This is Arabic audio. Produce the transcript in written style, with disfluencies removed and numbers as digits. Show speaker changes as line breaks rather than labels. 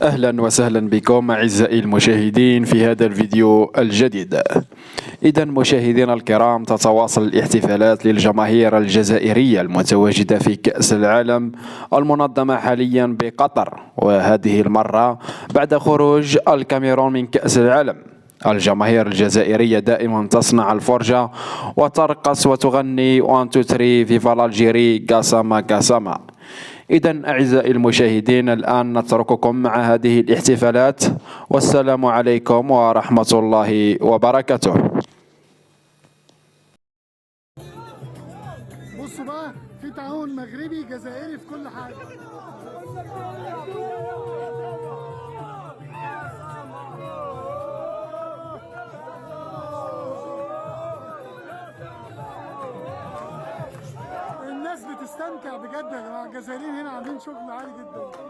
أهلا وسهلا بكم أعزائي المشاهدين في هذا الفيديو الجديد. إذا مشاهدينا الكرام، تتواصل الاحتفالات للجماهير الجزائرية المتواجدة في كأس العالم المنظمة حاليا بقطر، وهذه المرة بعد خروج الكاميرون من كأس العالم. الجماهير الجزائرية دائما تصنع الفرجة وترقص وتغني 1 2 3 فيفا الجيري قاسما قاسما. إذا أعزائي المشاهدين، الآن نترككم مع هذه الاحتفالات، والسلام عليكم ورحمة الله وبركاته.
بصوا بقى، في تعاون مغربي جزائري في كل حاجة. الناس بتستمتع بجد يا جماعة، الجزائريين هنا عاملين شغل عالي جدا.